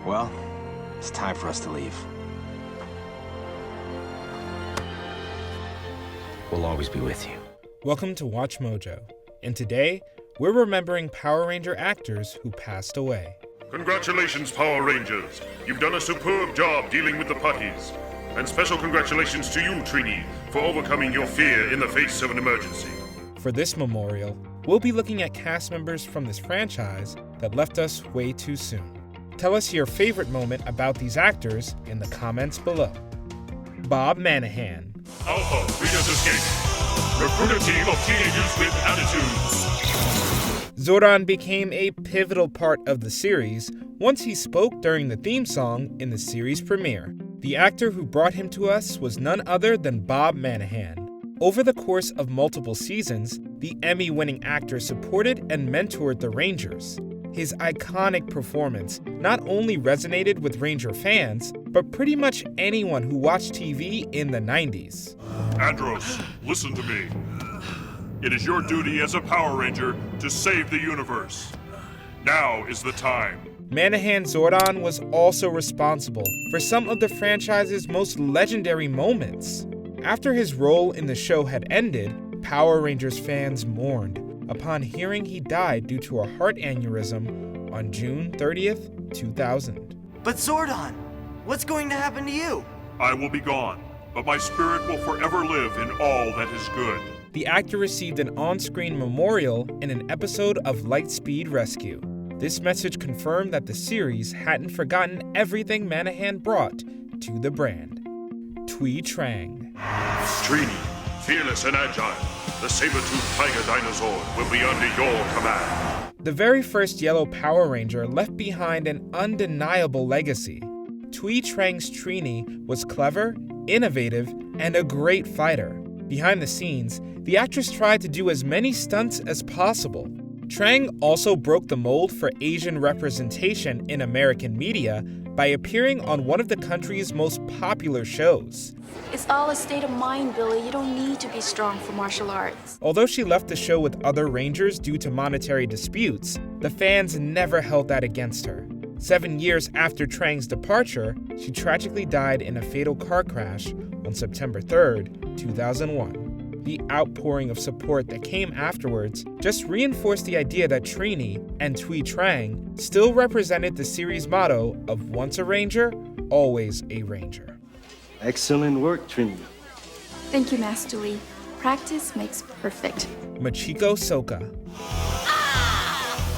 Well, it's time for us to leave. We'll always be with you. Welcome to Watch Mojo, and today we're remembering Power Ranger actors who passed away. Congratulations, Power Rangers. You've done a superb job dealing with the putties. And special congratulations to you, Trini, for overcoming your fear in the face of an emergency. For this memorial, we'll be looking at cast members from this franchise that left us way too soon. Tell us your favorite moment about these actors in the comments below. Bob MANAHAN. Alpha, Reader's Escape. Recruit a team of teenagers with attitudes. Zordon became a pivotal part of the series once he spoke during the theme song in the series premiere. The actor who brought him to us was none other than Bob MANAHAN. Over the course of multiple seasons, the Emmy-winning actor supported and mentored the Rangers. His iconic performance not only resonated with Ranger fans, but pretty much anyone who watched TV in the 90s. Andros, listen to me. It is your duty as a Power Ranger to save the universe. Now is the time. MANAHAN Zordon was also responsible for some of the franchise's most legendary moments. After his role in the show had ended, Power Rangers fans mourned upon hearing he died due to a heart aneurysm on June 30th, 2000. But Zordon, what's going to happen to you? I will be gone, but my spirit will forever live in all that is good. The actor received an on-screen memorial in an episode of Lightspeed Rescue. This message confirmed that the series hadn't forgotten everything MANAHAN brought to the brand. Thuy Trang. Trini, fearless and agile, the saber-toothed tiger dinosaur will be under your command. The very first Yellow Power Ranger left behind an undeniable legacy. Thuy Trang's Trini was clever, innovative, and a great fighter. Behind the scenes, the actress tried to do as many stunts as possible. Trang also broke the mold for Asian representation in American media by appearing on one of the country's most popular shows. It's all a state of mind, Billy. You don't need to be strong for martial arts. Although she left the show with other Rangers due to monetary disputes, the fans never held that against her. 7 years after Trang's departure, she tragically died in a fatal car crash on September 3rd, 2001. The outpouring of support that came afterwards just reinforced the idea that Trini and Thuy Trang still represented the series' motto of once a Ranger, always a Ranger. Excellent work, Trini. Thank you, Master Lee. Practice makes perfect. Machiko Soga.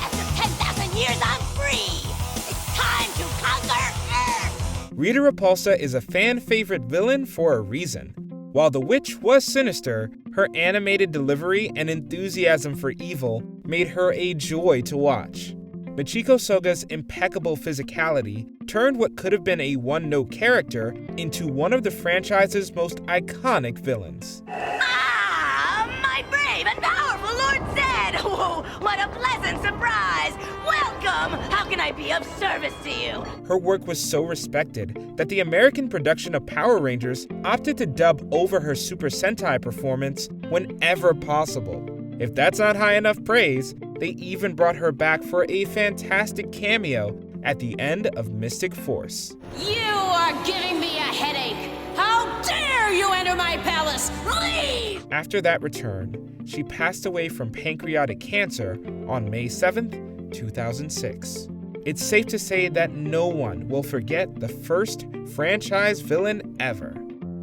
After 10,000 years, I'm free! It's time to conquer Earth! Rita Repulsa is a fan-favorite villain for a reason. While the witch was sinister, her animated delivery and enthusiasm for evil made her a joy to watch. Machiko Soga's impeccable physicality turned what could have been a one-note character into one of the franchise's most iconic villains. My brave and powerful Lord Zed! Oh, what a pleasant surprise! Welcome! How can I be of service to you? Her work was so respected that the American production of Power Rangers opted to dub over her Super Sentai performance whenever possible. If that's not high enough praise, they even brought her back for a fantastic cameo at the end of Mystic Force. You are giving me a headache! How dare you enter my palace! Leave! After that return, she passed away from pancreatic cancer on May 7th, 2006. It's safe to say that no one will forget the first franchise villain ever,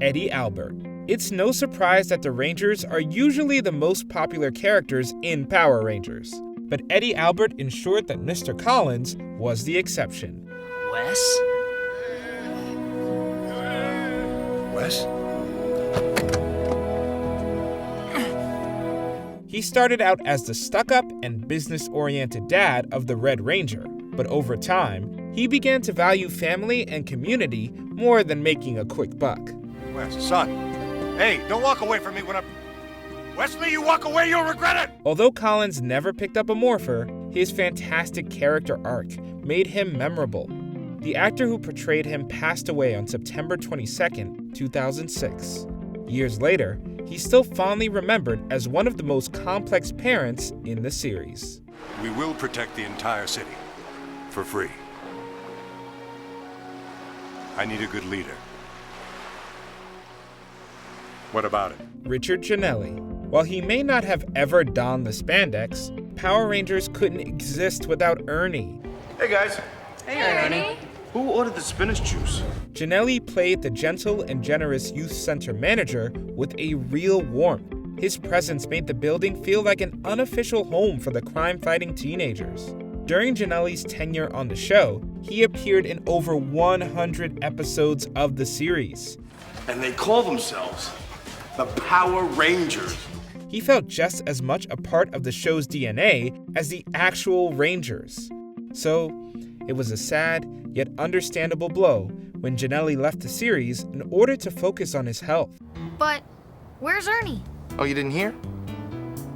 Eddie Albert. It's no surprise that the Rangers are usually the most popular characters in Power Rangers, but Eddie Albert ensured that Mr. Collins was the exception. Wes? Wes? He started out as the stuck-up and business-oriented dad of the Red Ranger, but over time, he began to value family and community more than making a quick buck. Wes, son. Hey, don't walk away from me when I'm... Wesley, you walk away, you'll regret it! Although Collins never picked up a morpher, his fantastic character arc made him memorable. The actor who portrayed him passed away on September 22nd, 2006. Years later, he's still fondly remembered as one of the most complex parents in the series. We will protect the entire city. For free. I need a good leader. What about it? Richard GENELLE. While he may not have ever donned the spandex, Power Rangers couldn't exist without Ernie. Hey, guys. Hey, Ernie. Who ordered the spinach juice? GENELLE played the gentle and generous youth center manager with a real warmth. His presence made the building feel like an unofficial home for the crime-fighting teenagers. During GENELLE's tenure on the show, he appeared in over 100 episodes of the series. And they call themselves the Power Rangers. He felt just as much a part of the show's DNA as the actual Rangers. So, it was a sad yet understandable blow when GENELLE left the series in order to focus on his health. But where's Ernie? Oh, you didn't hear?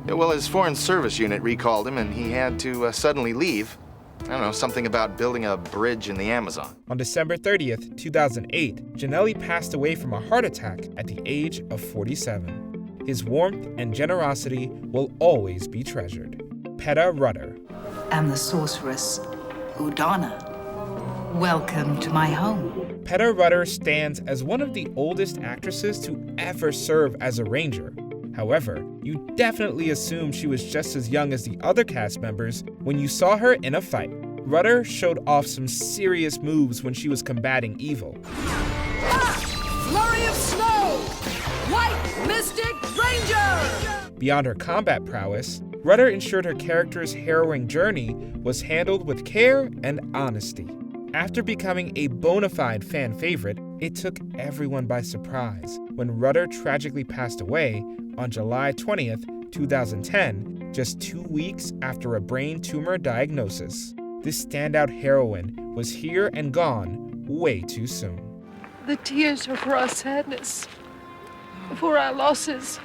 Yeah, well, his foreign service unit recalled him and he had to suddenly leave. I don't know, something about building a bridge in the Amazon. On December 30th, 2008, GENELLE passed away from a heart attack at the age of 47. His warmth and generosity will always be treasured. Peta Rutter. I'm the sorceress, Udana. Welcome to my home. Peta Rutter stands as one of the oldest actresses to ever serve as a Ranger. However, you definitely assume she was just as young as the other cast members when you saw her in a fight. Rutter showed off some serious moves when she was combating evil. Flurry of snow! White Mystic Ranger! Beyond her combat prowess, Rutter ensured her character's harrowing journey was handled with care and honesty. After becoming a bona fide fan favorite, it took everyone by surprise when Rutter tragically passed away on July 20th, 2010, just 2 weeks after a brain tumor diagnosis. This standout heroine was here and gone way too soon. The tears are for our sadness, for our losses.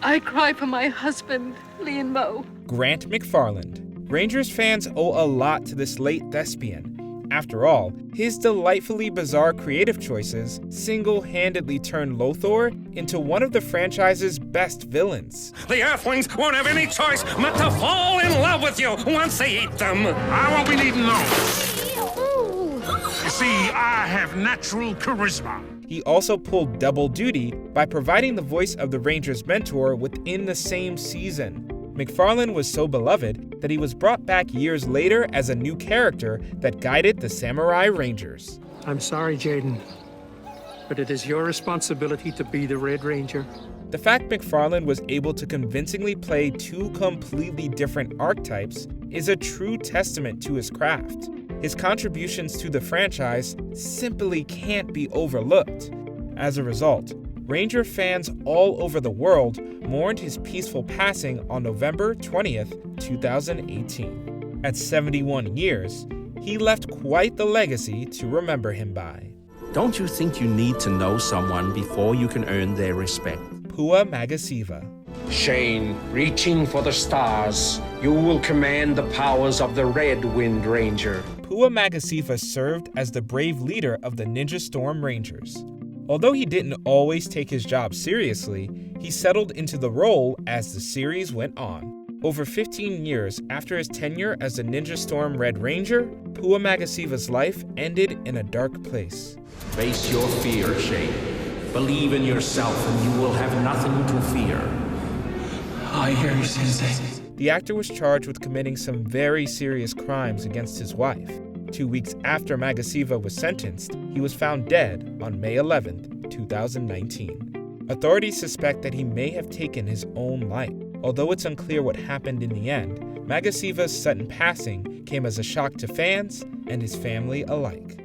I cry for my husband, Lee and Mo. Grant McFarland. Rangers fans owe a lot to this late thespian. After all, his delightfully bizarre creative choices single-handedly turned Lothar into one of the franchise's best villains. The Earthlings won't have any choice but to fall in love with you once they eat them. What we need to know. You see, I have natural charisma. He also pulled double duty by providing the voice of the Rangers' mentor within the same season. McFarlane was so beloved that he was brought back years later as a new character that guided the Samurai Rangers. I'm sorry, Jaden, but it is your responsibility to be the Red Ranger. The fact McFarlane was able to convincingly play two completely different archetypes is a true testament to his craft. His contributions to the franchise simply can't be overlooked. As a result, Ranger fans all over the world mourned his peaceful passing on November 20th, 2018. At 71 years, he left quite the legacy to remember him by. Don't you think you need to know someone before you can earn their respect? Pua Magasiva. Shane, reaching for the stars, you will command the powers of the Red Wind Ranger. Pua Magasiva served as the brave leader of the Ninja Storm Rangers. Although he didn't always take his job seriously, he settled into the role as the series went on. Over 15 years after his tenure as the Ninja Storm Red Ranger, Pua Magasiva's life ended in a dark place. Face your fear, Shane. Believe in yourself and you will have nothing to fear. I hear you, Sensei. The actor was charged with committing some very serious crimes against his wife. 2 weeks after Magasiva was sentenced, he was found dead on May 11, 2019. Authorities suspect that he may have taken his own life. Although it's unclear what happened in the end, Magasiva's sudden passing came as a shock to fans and his family alike.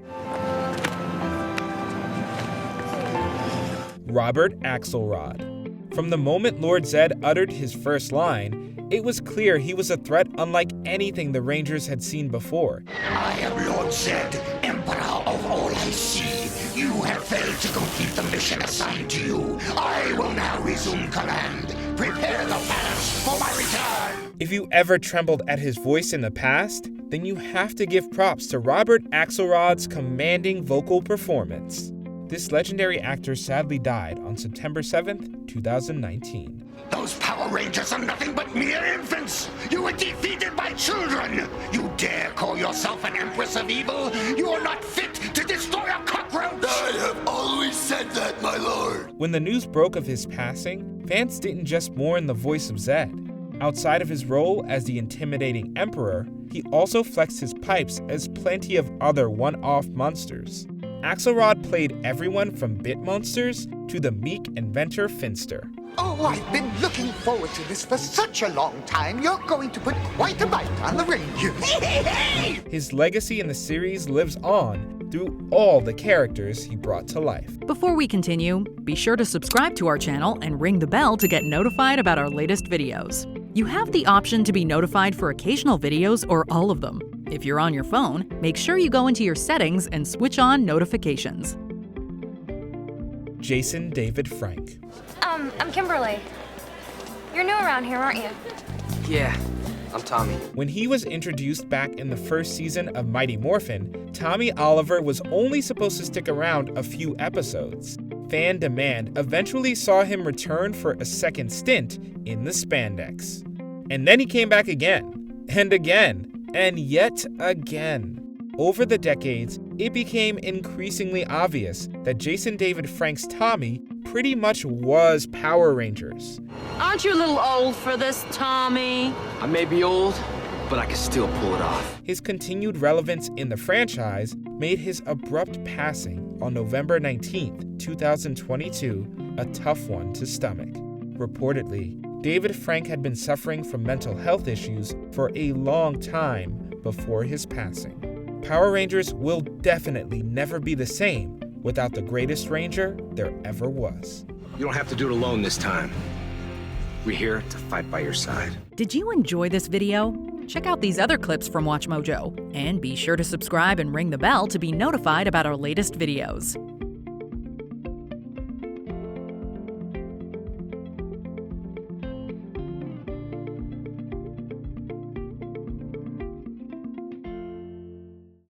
Robert Axelrod. From the moment Lord Zed uttered his first line, it was clear he was a threat unlike anything the Rangers had seen before. I am Lord Zed, Emperor of all I see. You have failed to complete the mission assigned to you. I will now resume command. Prepare the palace for my return. If you ever trembled at his voice in the past, then you have to give props to Robert Axelrod's commanding vocal performance. This legendary actor sadly died on September 7th, 2019. Those Power Rangers are nothing but mere infants! You were defeated by children! You dare call yourself an Empress of Evil? You are not fit to destroy a cockroach! I have always said that, my lord! When the news broke of his passing, fans didn't just mourn the voice of Zed. Outside of his role as the intimidating Emperor, he also flexed his pipes as plenty of other one-off monsters. AXELROD played everyone from bit monsters to the meek inventor Finster. Oh, I've been looking forward to this for such a long time. You're going to put quite a bite on the Rangers. His legacy in the series lives on through all the characters he brought to life. Before we continue, be sure to subscribe to our channel and ring the bell to get notified about our latest videos. You have the option to be notified for occasional videos or all of them. If you're on your phone, make sure you go into your settings and switch on notifications. Jason David Frank. I'm Kimberly. You're new around here, aren't you? Yeah, I'm Tommy. When he was introduced back in the first season of Mighty Morphin, Tommy Oliver was only supposed to stick around a few episodes. Fan demand eventually saw him return for a second stint in the spandex. And then he came back again, and again, and yet again. Over the decades, it became increasingly obvious that Jason David Frank's Tommy pretty much was Power Rangers. Aren't you a little old for this, Tommy? I may be old, but I can still pull it off. His continued relevance in the franchise made his abrupt passing on November 19th, 2022, a tough one to stomach. Reportedly, David Frank had been suffering from mental health issues for a long time before his passing. Power Rangers will definitely never be the same without the greatest Ranger there ever was. You don't have to do it alone this time. We're here to fight by your side. Did you enjoy this video? Check out these other clips from WatchMojo, and be sure to subscribe and ring the bell to be notified about our latest videos.